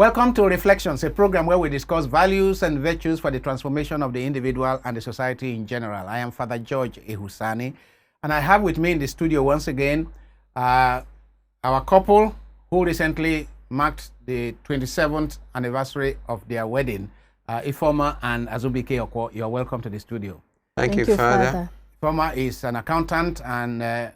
Welcome to Reflections, a program where we discuss values and virtues for the transformation of the individual and the society in general. I am Father George Ehusani, and I have with me in the studio once again our couple who recently marked the 27th anniversary of their wedding, Ifeoma and Azubike Okwor. You are welcome to the studio. Thank you, Father. Ifeoma is an accountant and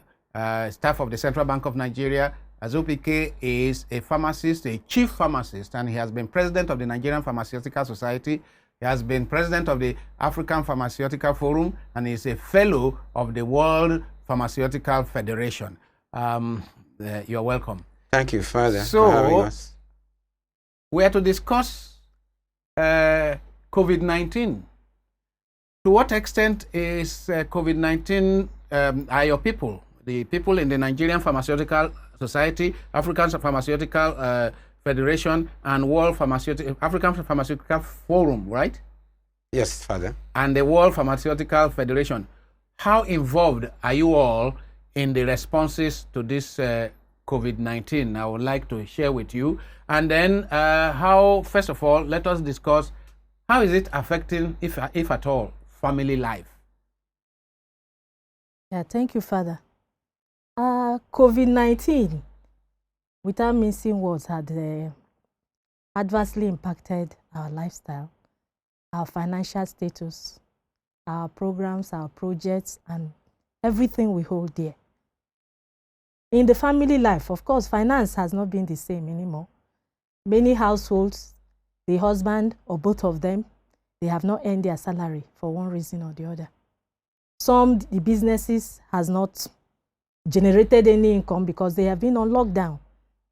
staff of the Central Bank of Nigeria. Azubike is a pharmacist, a chief pharmacist, and he has been president of the Nigerian Pharmaceutical Society. He has been president of the African Pharmaceutical Forum, and is a fellow of the World Pharmaceutical Federation. You're welcome. Thank you, Father, so, for having us. We are to discuss COVID-19. To what extent is COVID-19 are your people, the people in the Nigerian Pharmaceutical Society, African Pharmaceutical Federation, and African Pharmaceutical Forum, right? Yes, Father. And the World Pharmaceutical Federation. How involved are you all in the responses to this COVID-19? I would like to share with you. And then first of all, let us discuss how is it affecting, if at all, family life? Yeah, thank you, Father. COVID-19, without mincing words, had adversely impacted our lifestyle, our financial status, our programs, our projects, and everything we hold dear. In the family life, of course, finance has not been the same anymore. Many households, the husband or both of them, they have not earned their salary for one reason or the other. Some, the businesses has not generated any income because they have been on lockdown.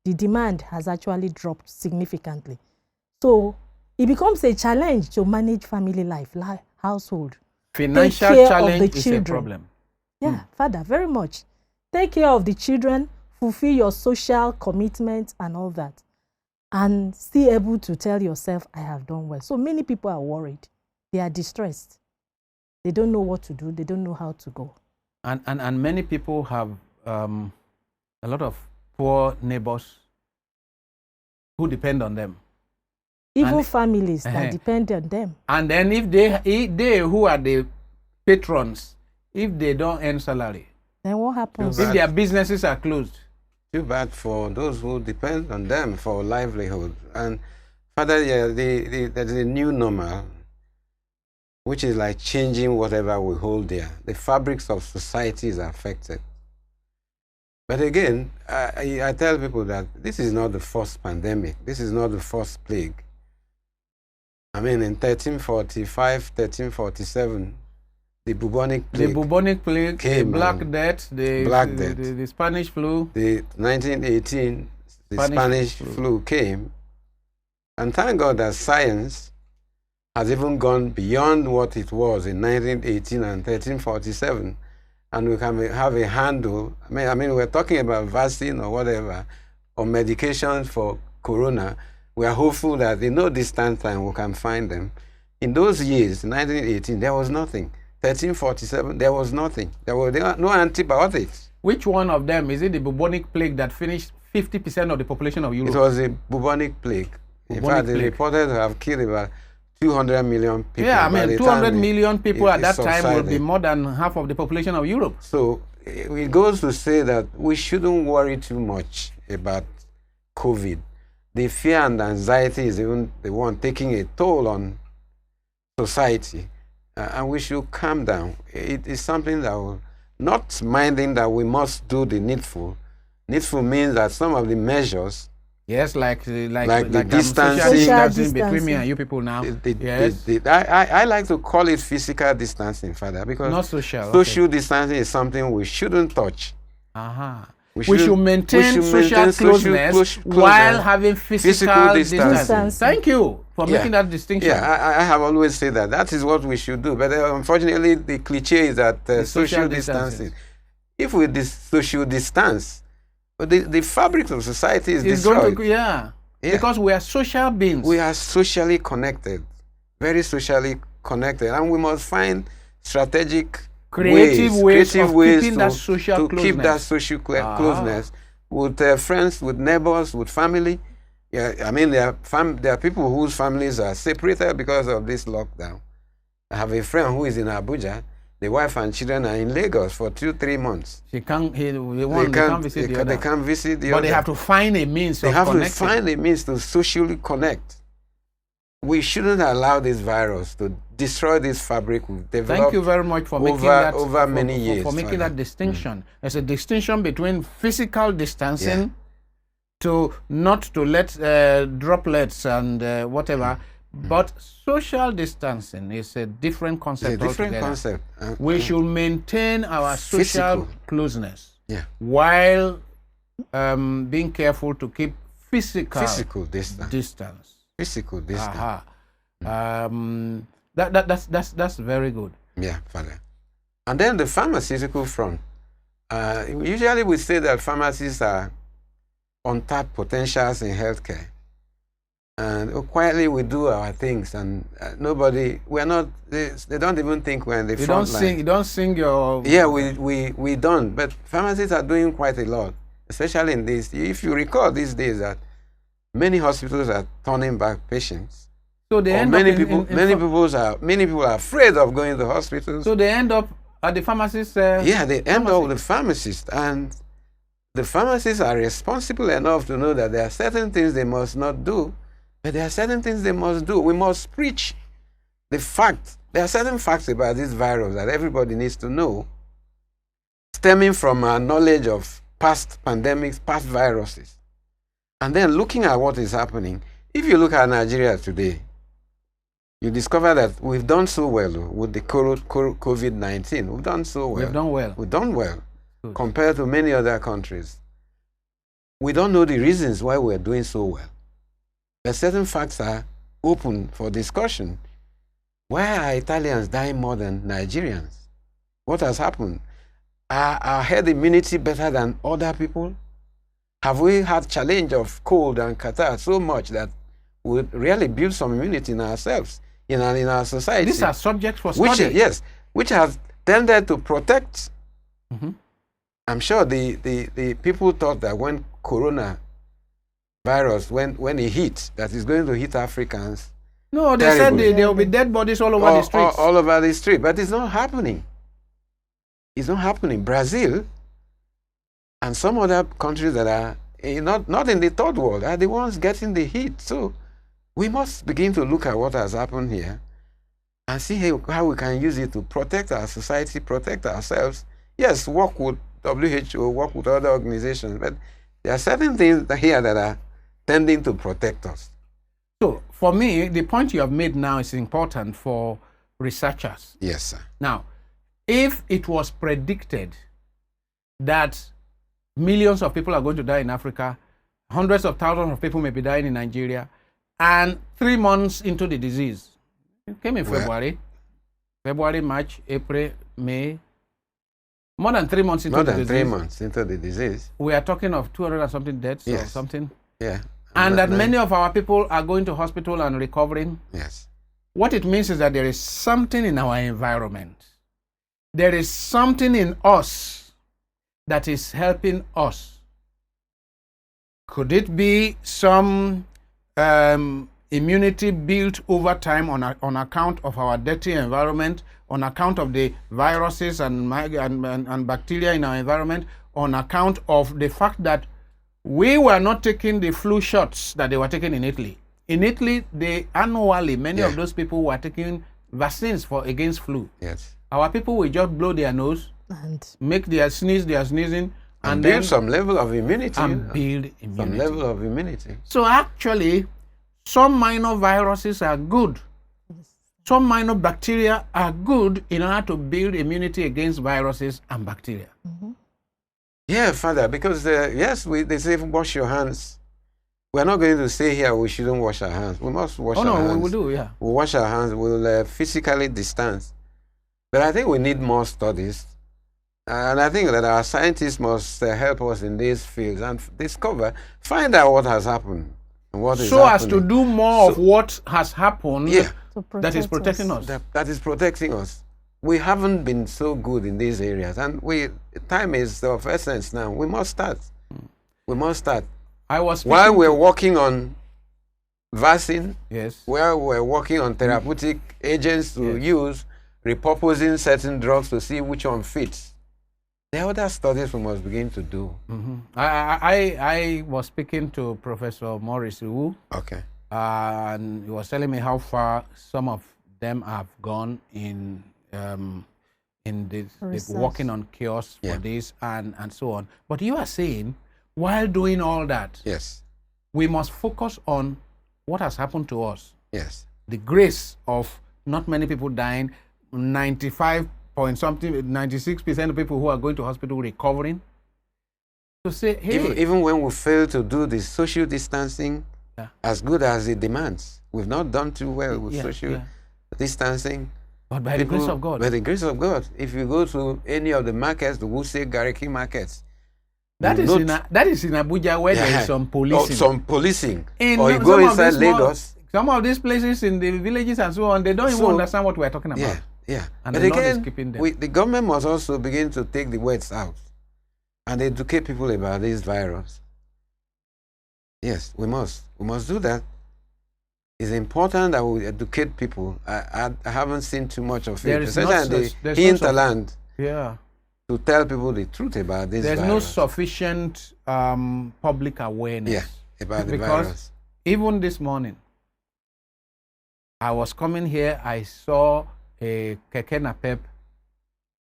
The demand has actually dropped significantly. So it becomes a challenge to manage family life, household. Financial challenge is a problem. Yeah, Father, very much. Take care of the children, fulfill your social commitments and all that, and still able to tell yourself, I have done well. So many people are worried. They are distressed. They don't know what to do. They don't know how to go. And many people have a lot of poor neighbors who depend on them. Even families that depend on them. And then if they who are the patrons, if they don't earn salary, then what happens? If their businesses are closed. Too bad for those who depend on them for livelihood. And Father, yeah, there's a new normal, which is like changing whatever we hold there. The fabrics of society is affected. But again, I tell people that this is not the first pandemic. This is not the first plague. I mean, in 1345, 1347, the bubonic plague came, the Black Death, the Spanish flu. The 1918, the Spanish flu came. And thank God that science has even gone beyond what it was in 1918 and 1347. And we can have a handle. I mean, we're talking about vaccine or whatever, or medication for corona. We are hopeful that in no distant time we can find them. In those years, 1918, there was nothing. 1347, there was nothing. There were no antibiotics. Which one of them? Is it the bubonic plague that finished 50% of the population of Europe? It was a bubonic plague. In fact, they reported to have killed about 200 million people. Yeah, I mean, 200 million people at that time will be more than half of the population of Europe. So it goes to say that we shouldn't worry too much about COVID. The fear and anxiety is even the one taking a toll on society. And we should calm down. It is something that will, not minding that we must do the needful. Needful means that some of the measures, yes, like the distancing between me and you people now. I like to call it physical distancing, Father, because not social. Social distancing is something we shouldn't touch. We should maintain social closeness while having physical distance. Thank you for making that distinction. Yeah, I have always said that. That is what we should do. But unfortunately, the cliche is that social distancing. If we social distance, the fabric of society is destroyed. Going to, because we are social beings. We are socially connected, very socially connected. And we must find strategic creative ways of keeping to, that social to closeness. Keep that social closeness with friends, with neighbors, with family. Yeah, I mean, there are people whose families are separated because of this lockdown. I have a friend who is in Abuja. The wife and children are in Lagos for 2-3 months. They can't visit the other. They can't visit the but other. They have to find a means of connecting. They have to find a means to socially connect. We shouldn't allow this virus to destroy this fabric we've developed. Thank you very much for making that over many years. For making that distinction. There's a distinction between physical distancing to not to let droplets and whatever, but social distancing is a different concept. It's a different concept. We should maintain our social closeness while being careful to keep physical distance. Physical distance. That's very good. Yeah, Father. And then the pharmaceutical front. Usually we say that pharmacists are untapped potentials in healthcare. And quietly we do our things, and they don't even think we're in the front line. You don't sing your... Yeah, we don't. But pharmacists are doing quite a lot, especially in this. If you recall these days that many hospitals are turning back patients. So they end many people are afraid of going to hospitals. So they end up at the pharmacist. Yeah, they end up with the pharmacist, and the pharmacists are responsible enough to know that there are certain things they must not do, but there are certain things they must do. We must preach the fact. There are certain facts about this virus that everybody needs to know, stemming from our knowledge of past pandemics, past viruses. And then looking at what is happening. If you look at Nigeria today, you discover that we've done so well with the COVID-19. We've done so well. We've done well Good. Compared to many other countries. We don't know the reasons why we're doing so well. But certain facts are open for discussion. Why are Italians dying more than Nigerians? What has happened? Are our herd immunity better than other people? Have we had challenge of cold and catarrh so much that we really build some immunity in ourselves, in our society? These are subjects for study. Which has tended to protect. Mm-hmm. I'm sure the people thought that when coronavirus, when it hit, that is going to hit Africans. No, they said there will be dead bodies all over the streets. All over the street, but it's not happening. It's not happening. Brazil and some other countries that are not in the third world are the ones getting the heat. So we must begin to look at what has happened here and see how we can use it to protect our society, protect ourselves. Yes, work with WHO, work with other organizations, but there are certain things here that are tending to protect us. So for me, the point you have made now is important for researchers. Yes, sir. Now, if it was predicted that millions of people are going to die in Africa, hundreds of thousands of people may be dying in Nigeria, and 3 months into the disease, it came in February, March, April, May, more than 3 months into the disease. More than 3 months into the disease. We are talking of 200 and something deaths or something. Yeah. And that many of our people are going to hospital and recovering. Yes. What it means is that there is something in our environment. There is something in us that is helping us. Could it be some immunity built over time on account of our dirty environment, on account of the viruses and bacteria in our environment, on account of the fact that we were not taking the flu shots that they were taking in Italy. In Italy, annually, many of those people were taking vaccines against flu. Yes. Our people will just blow their nose, and make their sneezing, and build some level of immunity. And build immunity. Some level of immunity. So actually, some minor viruses are good. Some minor bacteria are good in order to build immunity against viruses and bacteria. Mm-hmm. Yeah, Father, because they say wash your hands. We're not going to say here we shouldn't wash our hands. We must wash our hands. We will do, yeah. We'll wash our hands. We'll physically distance. But I think we need more studies. And I think that our scientists must help us in these fields and find out what has happened. And what is happening. As to do more of what has happened that is protecting us. That is protecting us. We haven't been so good in these areas. And time is of essence now. We must start. We must start. While we're working on vaccine, Yes. where we're working on therapeutic agents to use, repurposing certain drugs to see which one fits. There are other studies we must begin to do. I was speaking to Professor Morris Wu, Okay. and he was telling me how far some of them have gone in this working on cures for this and so on. But you are saying, while doing all that, Yes. we must focus on what has happened to us. Yes. The grace of not many people dying, 95 point something, 96% of people who are going to hospital recovering. To say, hey, even when we fail to do the social distancing as good as it demands, we've not done too well with social distancing. But by the grace of God. By the grace of God. If you go to any of the markets, the Wuse Gariki markets, that is in Abuja where there is some policing. Some policing. Or you go inside Lagos. Some of these places in the villages and so on, they don't even understand what we're talking about. Yeah. And but the again, Lord is keeping them. the government must also begin to take the words out and educate people about this virus. Yes, we must. We must do that. It's important that we educate people. I haven't seen too much of it, especially in the hinterland. To tell people the truth about this virus. There's no sufficient public awareness. About the virus. Even this morning, I was coming here, I saw a keke napep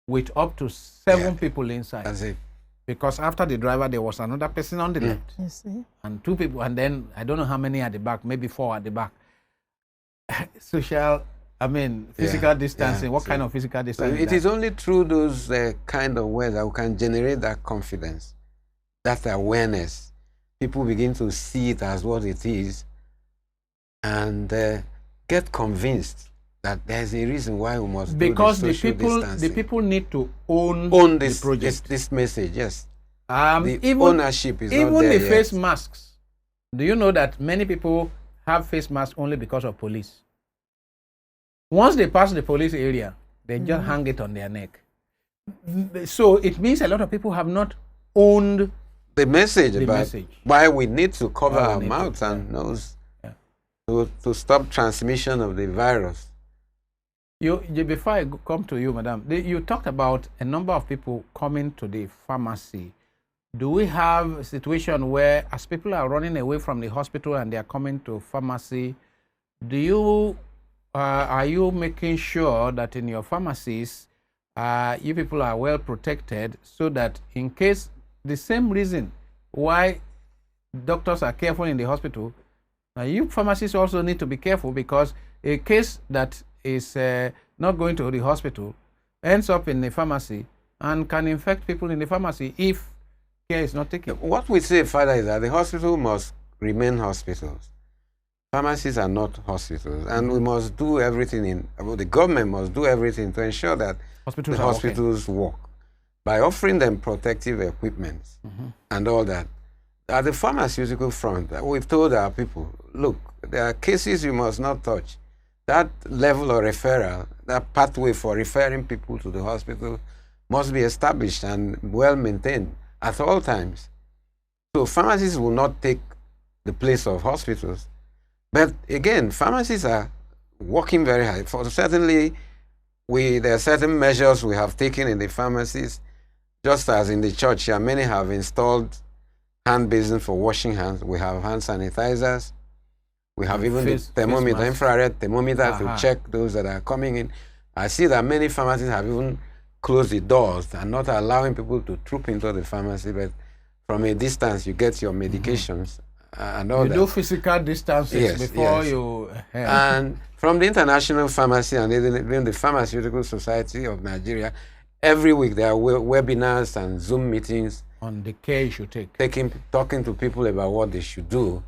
with up to 7 people inside. That's it. Because after the driver, there was another person on the left. You see? And 2 people, and then I don't know how many at the back, maybe 4 at the back. Physical distancing. What kind of physical distancing? So it is only through those kind of ways that we can generate that confidence, that awareness. People begin to see it as what it is and get convinced that there's a reason why we must do this social distancing. The people need to own this project. This message, yes. Ownership is not there Even the yet. face masks. Do you know that many people have face masks only because of police? Once they pass the police area, they just hang it on their neck. So it means a lot of people have not owned the message about why we need to cover our mouths and nose to stop transmission of the virus. Before I come to you, madam, you talked about a number of people coming to the pharmacy. Do we have a situation where, as people are running away from the hospital and they are coming to pharmacy, are you making sure that in your pharmacies, you people are well protected so that in case the same reason why doctors are careful in the hospital, you pharmacists also need to be careful, because a case that is not going to the hospital ends up in the pharmacy and can infect people in the pharmacy if care is not taken. What we say, Father, is that the hospital must remain hospitals. Pharmacies are not hospitals, and we must do everything the government must do everything to ensure that the hospitals work by offering them protective equipment and all that. At the pharmaceutical front, we've told our people, look, there are cases you must not touch. That level of referral, that pathway for referring people to the hospital must be established and well maintained at all times. So pharmacies will not take the place of hospitals. But again, pharmacies are working very hard. Certainly, there are certain measures we have taken in the pharmacies, just as in the church here, many have installed hand basins for washing hands. We have hand sanitizers. We have even the thermometer, infrared thermometer to check those that are coming in. I see that many pharmacies have even closed the doors and not allowing people to troop into the pharmacy, but from a distance you get your medications and all that. You do physical distances before you... And from the International Pharmacy and even the Pharmaceutical Society of Nigeria, every week there are webinars and Zoom meetings on the care you should take. Talking to people about what they should do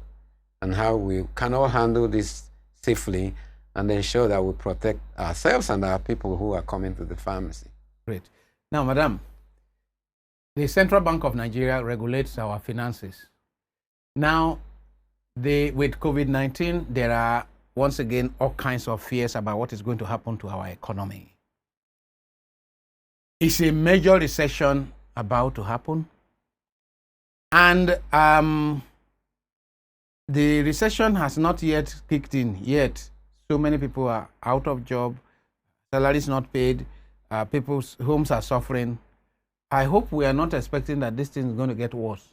and how we can all handle this safely and ensure that we protect ourselves and our people who are coming to the pharmacy. Great. Now, madam, the Central Bank of Nigeria regulates our finances. Now, with COVID-19, there are, once again, all kinds of fears about what is going to happen to our economy. Is a major recession about to happen? And The recession has not yet kicked in yet. So many people are out of job, salaries not paid, people's homes are suffering. I hope we are not expecting that this thing is going to get worse.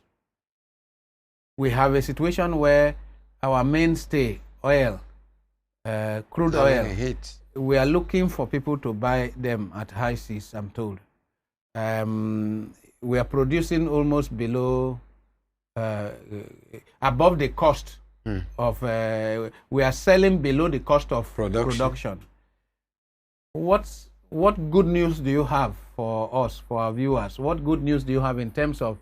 We have a situation where our mainstay, oil, crude oil, we are looking for people to buy them at high seas, I'm told. We are producing almost below, above the cost of, we are selling below the cost of production. What good news do you have for us, for our viewers? What good news do you have in terms of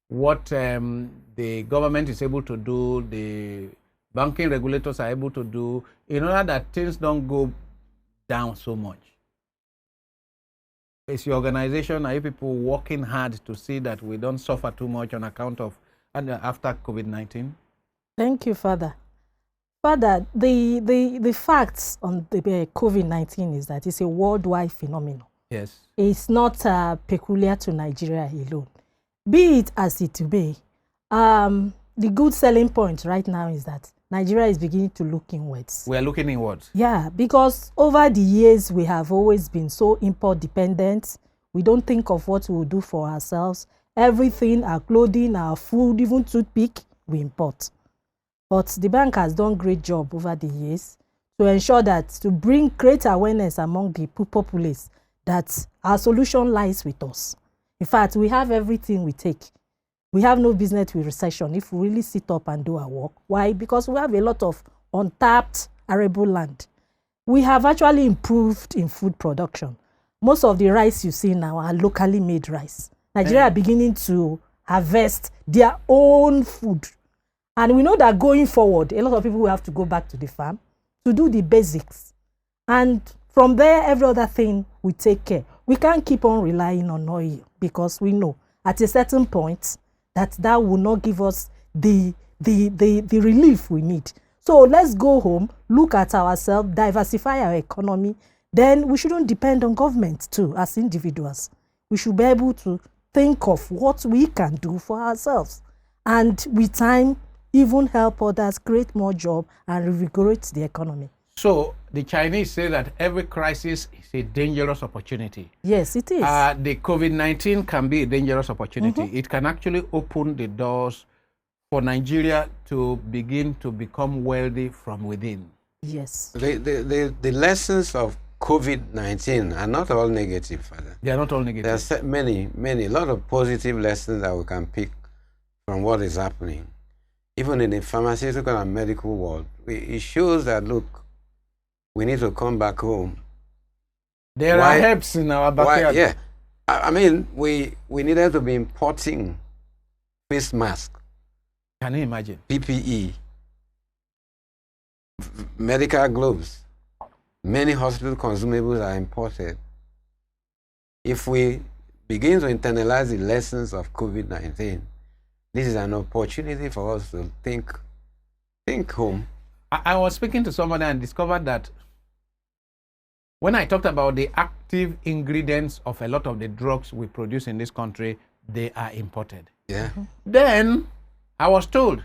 what the government is able to do, the banking regulators are able to do, in order that things don't go down so much? Is your organization, are you people working hard to see that we don't suffer too much on account of after COVID-19? Thank you, Father. Father, the facts on the COVID-19 is that it's a worldwide phenomenon. Yes. It's not peculiar to Nigeria alone. Be it as it may, the good selling point right now is that Nigeria is beginning to look inwards. We are looking inwards. Yeah, because over the years, we have always been so import dependent. We don't think of what we will do for ourselves. Everything, our clothing, our food, even toothpick, we import. But the bank has done a great job over the years to ensure that, to bring great awareness among the populace that our solution lies with us. In fact, we have everything we take. We have no business with recession if we really sit up and do our work. Why? Because we have a lot of untapped arable land. We have actually improved in food production. Most of the rice you see now are locally made rice. Nigeria are beginning to harvest their own food. And we know that going forward, a lot of people will have to go back to the farm to do the basics. And from there, every other thing we take care. We can't keep on relying on oil because we know at a certain point that will not give us the relief we need. So let's go home, look at ourselves, diversify our economy. Then we shouldn't depend on government too as individuals. We should be able to think of what we can do for ourselves. And with time, even help others create more jobs and revigorate the economy. So the Chinese say that every crisis is a dangerous opportunity. Yes, it is. The COVID-19 can be a dangerous opportunity. It can actually open the doors for Nigeria to begin to become wealthy from within. Yes. The lessons of COVID-19 are not all negative, Father. They are not all negative. There are a lot of positive lessons that we can pick from what is happening. Even in the pharmaceutical and medical world, it shows that, look, we need to come back home. There are herbs in our backyard. Yeah. I mean, we needed to be importing face masks. Can you imagine? PPE, medical gloves. Many hospital consumables are imported. If we begin to internalize the lessons of COVID-19, this is an opportunity for us to think home. I was speaking to somebody and discovered that when I talked about the active ingredients of a lot of the drugs we produce in this country, they are imported. Yeah. Then I was told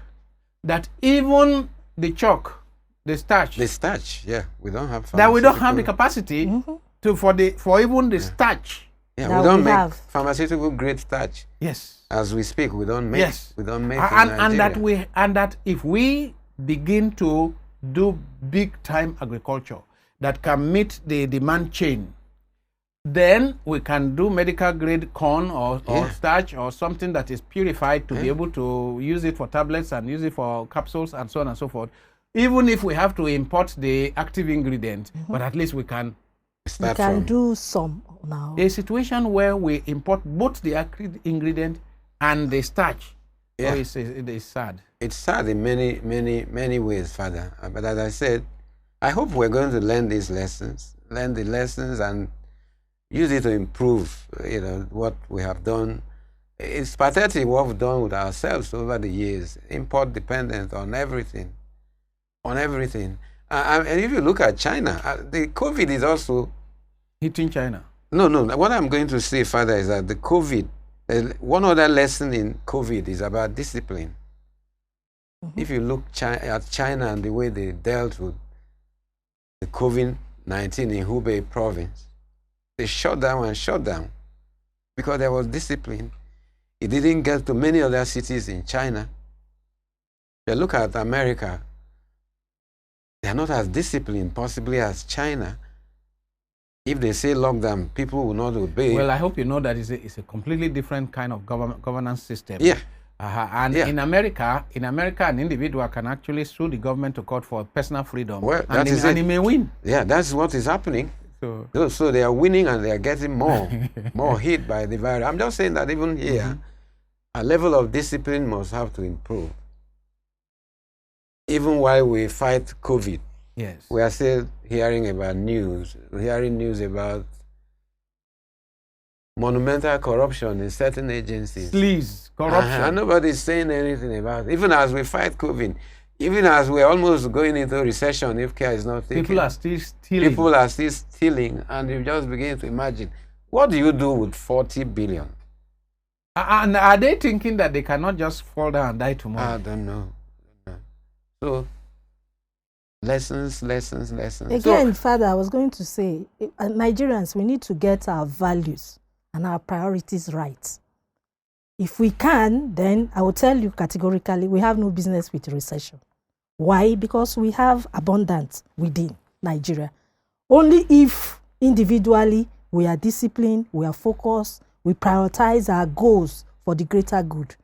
that even the chalk, the starch, yeah, we don't have. That we don't have the capacity for even the starch. Yeah, we don't make pharmaceutical grade starch. Yes. As we speak, we don't make. Yes. We don't make. And that if we begin to do big time agriculture that can meet the demand chain, then we can do medical grade corn or starch or something that is purified to be able to use it for tablets and use it for capsules and so on and so forth. Even if we have to import the active ingredient, but at least we can do some now. A situation where we import both the active ingredient and the starch. Yeah. It's sad. It's sad in many ways, Father. But as I said, I hope we're going to learn the lessons and use it to improve, what we have done. It's pathetic what we've done with ourselves over the years, import dependent on everything. And if you look at China, the COVID is also hitting China. No. What I'm going to say, Father, is that the COVID, one other lesson in COVID is about discipline. If you look at China and the way they dealt with the COVID-19 in Hubei province, they shut down because there was discipline. It didn't get to many other cities in China. If you look at America, they are not as disciplined possibly as China. If they say lockdown, people will not obey. Well, I hope you know that it's a completely different kind of governance system. Yeah. And in America, an individual can actually sue the government to court for personal freedom. Well, and he may win. Yeah, that's what is happening. So they are winning and they are getting more hit by the virus. I'm just saying that even here, a level of discipline must have to improve. Even while we fight COVID, yes, we are still hearing news about monumental corruption in certain agencies. Please, corruption. And nobody's saying anything about it. Even as we fight COVID, even as we're almost going into recession if care is not taken. People are still stealing. People are still stealing, and you just begin to imagine, what do you do with 40 billion? And are they thinking that they cannot just fall down and die tomorrow? I don't know. So, lessons. Again, Father, I was going to say, Nigerians, we need to get our values and our priorities right. If we can, then I will tell you categorically, we have no business with recession. Why? Because we have abundance within Nigeria. Only if individually we are disciplined, we are focused, we prioritize our goals for the greater good.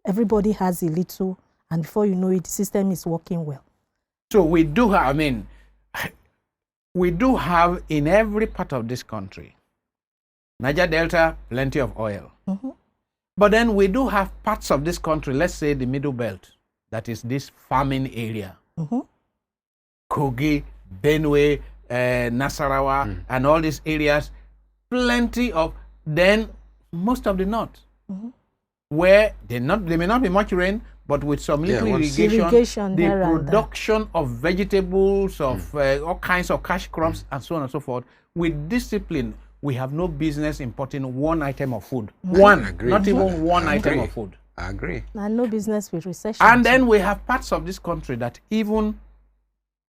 Everybody has a little, and before you know it, the system is working well. So we do have, we do have in every part of this country, Niger Delta, plenty of oil. But then we do have parts of this country, let's say the Middle Belt, that is this farming area. Kogi, Benue, Nasarawa, and all these areas, plenty of, then most of the north, where they may not be much rain, but with some little irrigation, the production of vegetables, of all kinds of cash crops, and so on and so forth, with discipline, we have no business importing one item of food. Not even one item of food. I agree. And no business with recession. And then we have parts of this country that even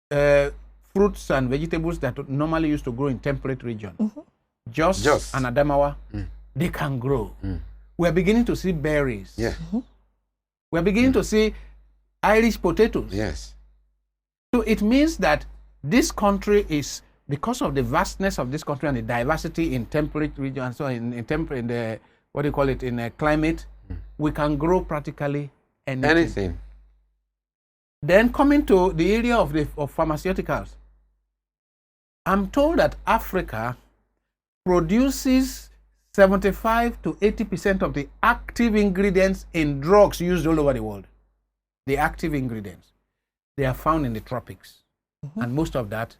fruits and vegetables that normally used to grow in temperate region, Jos and Adamawa, they can grow. We're beginning to see berries. Yeah. We're beginning to see Irish potatoes. Yes. So it means that this country is, because of the vastness of this country and the diversity in temperate region, and so in the, what do you call it, in a climate, we can grow practically anything. Then coming to the area of pharmaceuticals, I'm told that Africa produces 75 to 80% of the active ingredients in drugs used all over the world. The active ingredients, they are found in the tropics, and most of that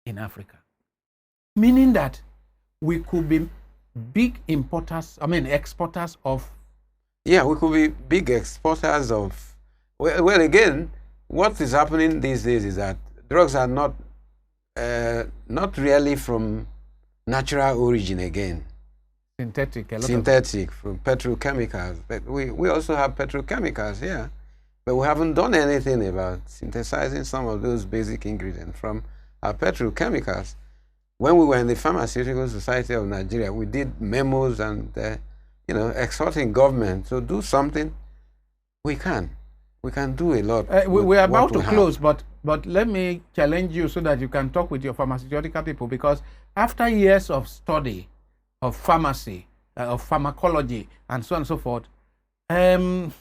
in Africa. Meaning that we could be big exporters of. Yeah, we could be big exporters of. Well, again, what is happening these days is that drugs are not really from natural origin again. Synthetic from petrochemicals. But we also have petrochemicals here. But we haven't done anything about synthesizing some of those basic ingredients from our petrochemicals. When we were in the Pharmaceutical Society of Nigeria, we did memos and, exhorting government to do something. We can do a lot. We're about to close, but let me challenge you so that you can talk with your pharmaceutical people, because after years of study of pharmacy, of pharmacology, and so on and so forth, I'm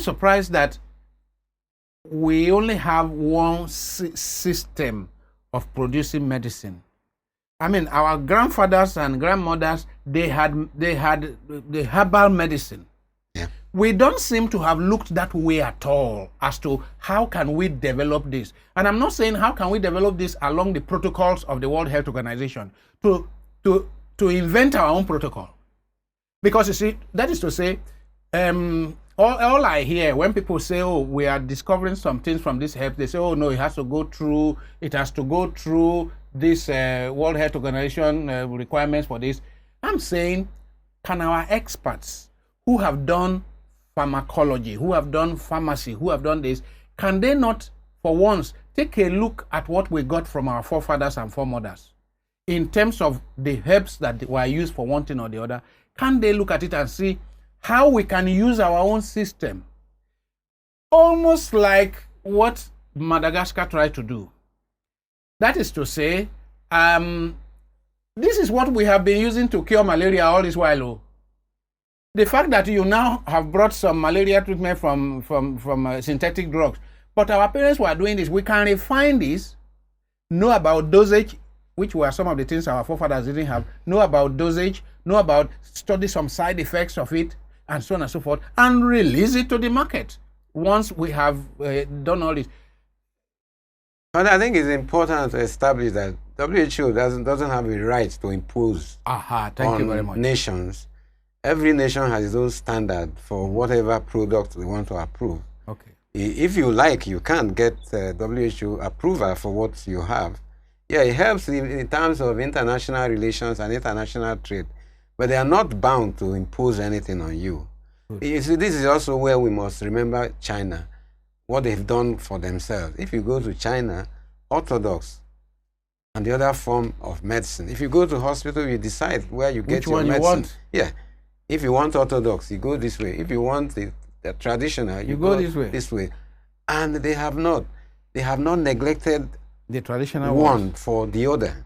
surprised that we only have one system of producing medicine. Our grandfathers and grandmothers, they had the herbal medicine. Yeah. We don't seem to have looked that way at all as to how can we develop this. And I'm not saying how can we develop this along the protocols of the World Health Organization to invent our own protocol. Because you see, that is to say, all I hear when people say, oh, we are discovering some things from this herb, they say, oh no, it has to go through this World Health Organization requirements for this. I'm saying, can our experts who have done pharmacology, who have done pharmacy, who have done this, can they not, for once, take a look at what we got from our forefathers and foremothers in terms of the herbs that were used for one thing or the other? Can they look at it and see how we can use our own system, almost like what Madagascar tried to do? That is to say, this is what we have been using to cure malaria all this while. Oh. The fact that you now have brought some malaria treatment from synthetic drugs, but our parents were doing this. We can refine this, know about dosage, which were some of the things our forefathers didn't have, know about dosage, know about, study some side effects of it, and so on and so forth, and release it to the market once we have done all this. But I think it's important to establish that WHO doesn't have a right to impose Thank you very much. nations. Every nation has its own standard for whatever product they want to approve. Okay. If you like, you can get WHO approval for what you have. Yeah, it helps in terms of international relations and international trade, but they are not bound to impose anything on you. You see, this is also where we must remember China, what they've done for themselves. If you go to China, Orthodox and the other form of medicine, if you go to hospital, you decide where you get your medicine. You want? Yeah. If you want Orthodox, you go this way. If you want the traditional, you go this way. And they have not neglected the traditional one for the other.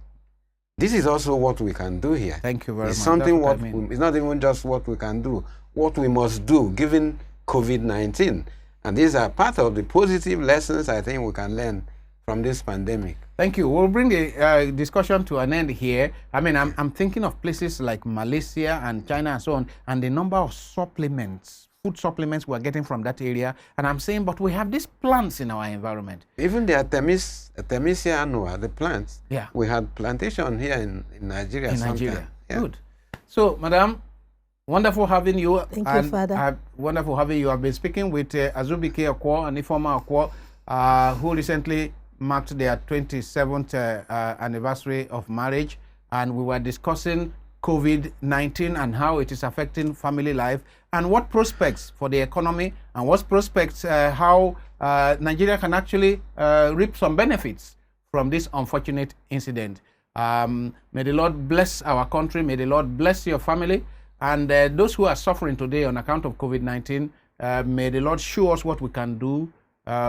This is also what we can do here. Thank you very much. It's something it's not even just what we can do, what we must do given COVID-19. And these are part of the positive lessons I think we can learn from this pandemic. Thank you. We'll bring the discussion to an end here. I mean, I'm thinking of places like Malaysia and China and so on, and the number of supplements, food supplements we're getting from that area. And I'm saying, but we have these plants in our environment. Even the Artemisia annua, the plants. Yeah. We had plantation here in Nigeria. In Nigeria. Yeah. Good. So, Madam, wonderful having you. Thank you, Father. Wonderful having you. I've been speaking with Azubike Okwor and Ifeoma Okwor, who recently marked their 27th anniversary of marriage, and we were discussing COVID-19 and how it is affecting family life, and what prospects for the economy, and what prospects how Nigeria can actually reap some benefits from this unfortunate incident. May the Lord bless our country. May the Lord bless your family. And those who are suffering today on account of COVID-19, may the Lord show us what we can do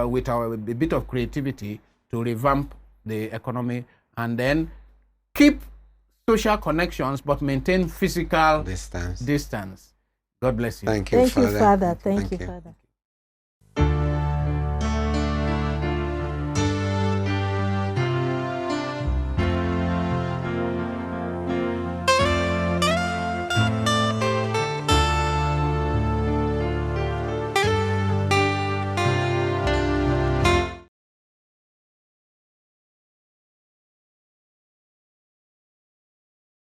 with a bit of creativity to revamp the economy, and then keep social connections but maintain physical distance. God bless you. Thank you, Father. Thank you, Father.